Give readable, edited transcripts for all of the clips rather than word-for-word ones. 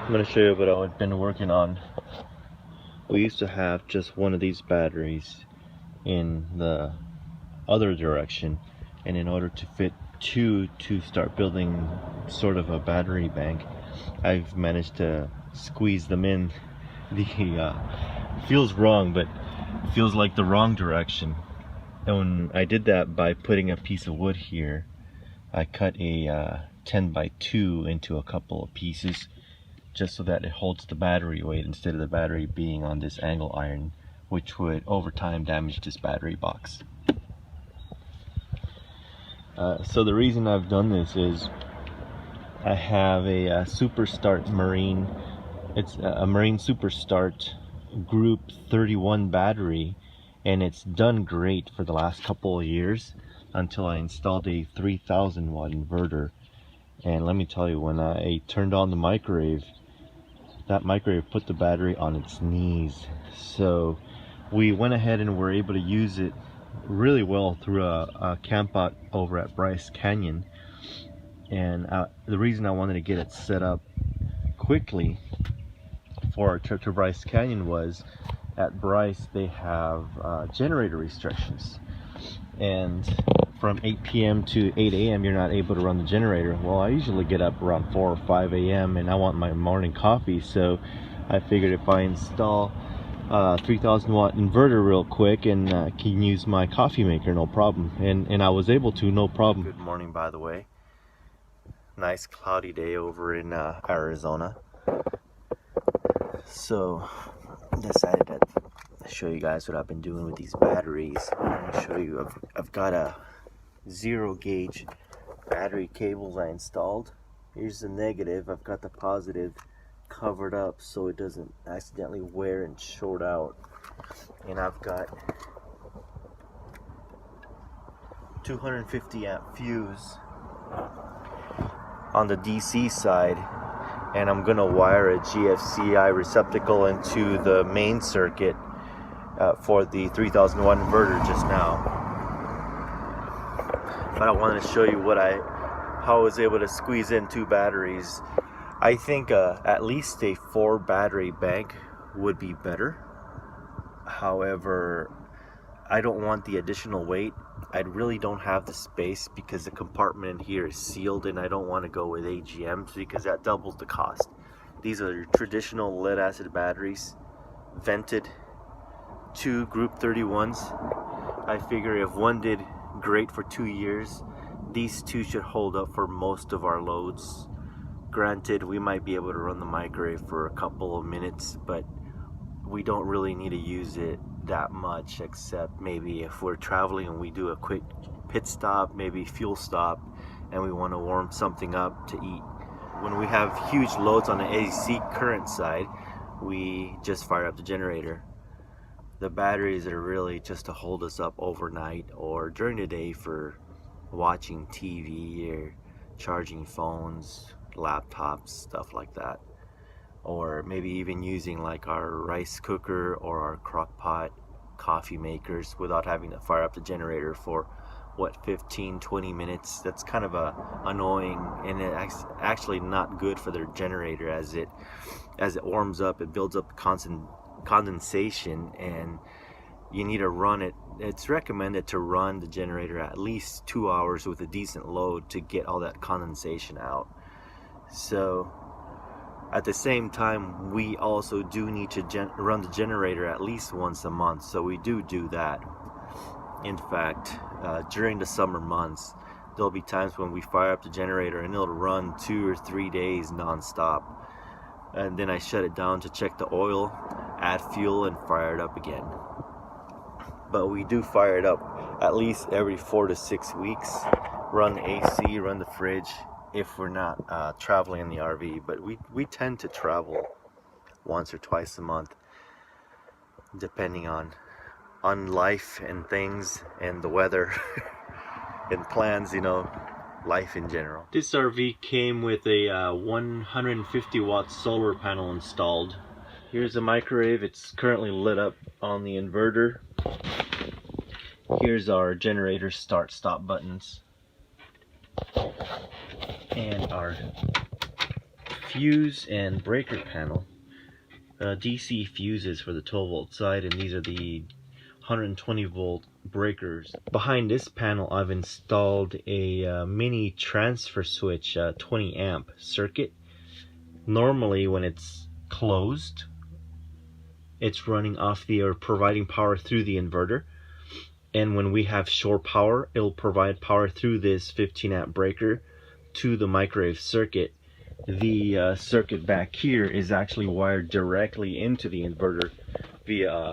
I'm going to show you what I've been working on. We used to have just one of these batteries in the other direction, and in order to fit two to start building sort of a battery bank, I've managed to squeeze them in the feels wrong, but feels like the wrong direction. And I did that by putting a piece of wood here. I cut a 10 by 2 into a couple of pieces just so that it holds the battery weight instead of the battery being on this angle iron, which would over time damage this battery box. So the reason I've done this is I have a Super Start Marine. It's a Marine Super Start Group 31 battery, and it's done great for the last couple of years until I installed a 3000 watt inverter. And let me tell you, when I turned on the microwave, that microwave put the battery on its knees. So we went ahead and were able to use it really well through a camp out over at Bryce Canyon. And the reason I wanted to get it set up quickly for our trip to Bryce Canyon was at Bryce they have generator restrictions, and from 8 p.m. to 8 a.m. you're not able to run the generator. Well, I usually get up around 4 or 5 a.m. and I want my morning coffee, so I figured if I install a 3000 watt inverter real quick and can use my coffee maker, no problem. And I was able to, no problem. Good morning, by the way. Nice cloudy day over in Arizona. So decided to show you guys what I've been doing with these batteries. I'm going to show you, I've got a 0 gauge battery cables I installed. Here's the negative. I've got the positive covered up so it doesn't accidentally wear and short out. And I've got 250 amp fuse on the DC side, and I'm gonna wire a GFCI receptacle into the main circuit for the 3000 watt inverter just now. But I wanted to show you how I was able to squeeze in 2 batteries. I think at least a 4 battery bank would be better. However, I don't want the additional weight. I really don't have the space because the compartment in here is sealed, and I don't want to go with AGMs because that doubles the cost. These are your traditional lead acid batteries, vented, 2 Group 31s. I figure if one did great for 2 years, these 2 should hold up for most of our loads. Granted, we might be able to run the microwave for a couple of minutes, but we don't really need to use it that much, except maybe if we're traveling and we do a quick pit stop, maybe fuel stop, and we want to warm something up to eat. When we have huge loads on the AC current side, we just fire up the generator. The batteries are really just to hold us up overnight or during the day for watching TV or charging phones, laptops, stuff like that. Or maybe even using like our rice cooker or our crock pot coffee makers without having to fire up the generator for what, 15-20 minutes. That's kind of annoying, and it's actually not good for their generator. As it warms up, it builds up condensation, and you need to run it. It's recommended to run the generator at least 2 hours with a decent load to get all that condensation out. So at the same time, we also do need to run the generator at least once a month, so we do that. In fact, during the summer months, there'll be times when we fire up the generator and it'll run 2 or 3 days non-stop, and then I shut it down to check the oil, add fuel, and fire it up again. But we do fire it up at least every 4 to 6 weeks, run the AC, run the fridge, if we're not traveling in the RV. But we tend to travel once or twice a month, depending on life and things and the weather and plans, life in general. This RV came with a 150 watt solar panel installed. Here's the microwave. It's currently lit up on the inverter. Here's our generator start-stop buttons. And our fuse and breaker panel. DC fuses for the 12 volt side, and these are the 120 volt breakers. Behind this panel I've installed a mini transfer switch 20 amp circuit. Normally when it's closed, it's running off or providing power through the inverter, and when we have shore power, it'll provide power through this 15 amp breaker to the microwave circuit. The circuit back here is actually wired directly into the inverter via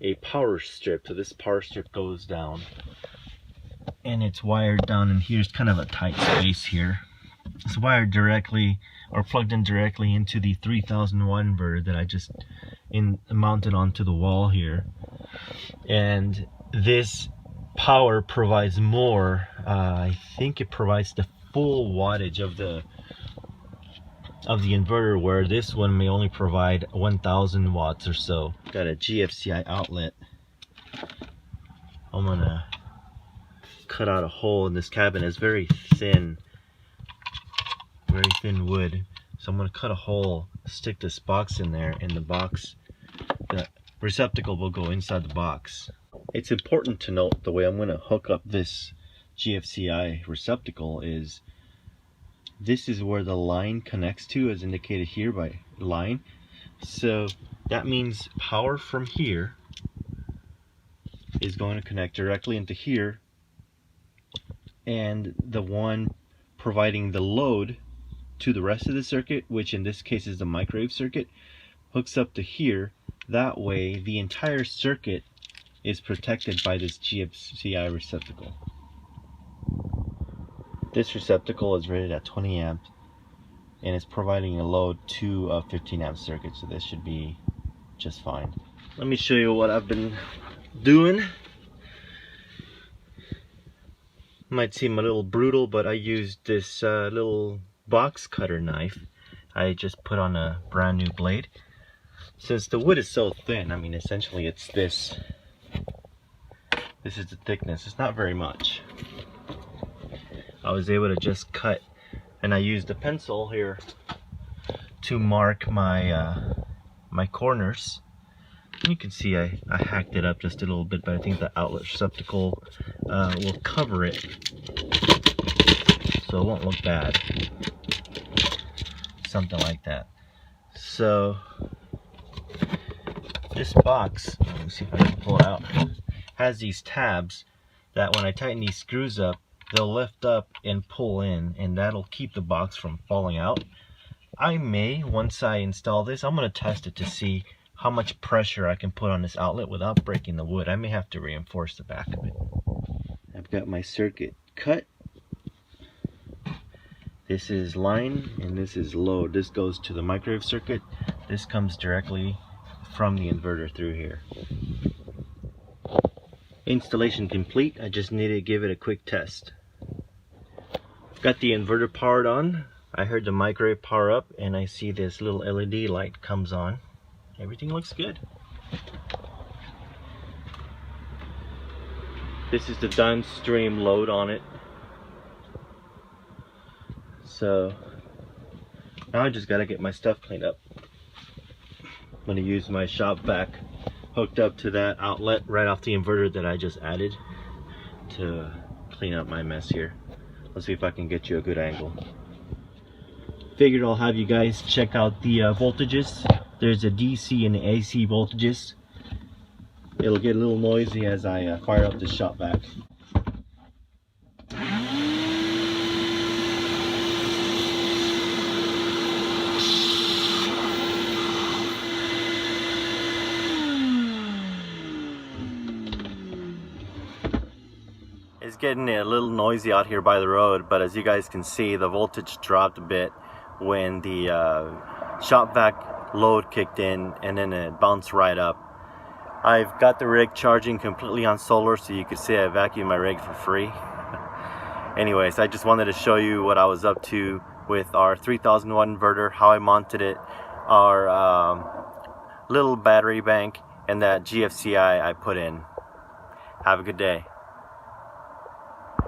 a power strip. So this power strip goes down and it's wired down, and here's kind of a tight space here. It's wired directly or plugged in directly into the 3000 watt inverter that I just mounted onto the wall here. And this power provides more, I think it provides the full wattage of the inverter, where this one may only provide 1000 watts or so. Got a GFCI outlet. I'm gonna cut out a hole in this cabinet. It's very thin wood, so I'm gonna cut a hole, stick this box in there, and the receptacle will go inside the box. It's important to note the way I'm gonna hook up this GFCI receptacle is this is where the line connects to, as indicated here by line. So that means power from here is going to connect directly into here, and the one providing the load to the rest of the circuit, which in this case is the microwave circuit, hooks up to here. That way the entire circuit is protected by this GFCI receptacle. This receptacle is rated at 20 amps and it's providing a load to a 15 amp circuit, so this should be just fine. Let me show you what I've been doing. Might seem a little brutal, but I used this little box cutter knife. I just put on a brand new blade. Since the wood is so thin, I mean essentially it's this. This is the thickness. It's not very much. I was able to just cut, and I used a pencil here to mark my my corners. You can see I hacked it up just a little bit, but I think the outlet receptacle will cover it, so it won't look bad. Something like that. So this box, let me see if I can pull it out, has these tabs that when I tighten these screws up, they'll lift up and pull in, and that'll keep the box from falling out. I may, once I install this, I'm going to test it to see how much pressure I can put on this outlet without breaking the wood. I may have to reinforce the back of it. I've got my circuit cut. This is line and this is load. This goes to the microwave circuit. This comes directly from the inverter through here. Installation complete. I just need to give it a quick test. Got the inverter powered on. I heard the microwave power up, and I see this little LED light comes on. Everything looks good. This is the downstream load on it. So now I just gotta get my stuff cleaned up. I'm gonna use my shop vac hooked up to that outlet right off the inverter that I just added to clean up my mess here. Let's see if I can get you a good angle. Figured I'll have you guys check out the voltages. There's a DC and the AC voltages. It'll get a little noisy as I fire up the shop vac. It's getting a little noisy out here by the road, but as you guys can see, the voltage dropped a bit when the shop vac load kicked in, and then it bounced right up. I've got the rig charging completely on solar, so you can see I vacuumed my rig for free. Anyways, I just wanted to show you what I was up to with our 3000 watt inverter, how I mounted it, our little battery bank, and that GFCI I put in. Have a good day.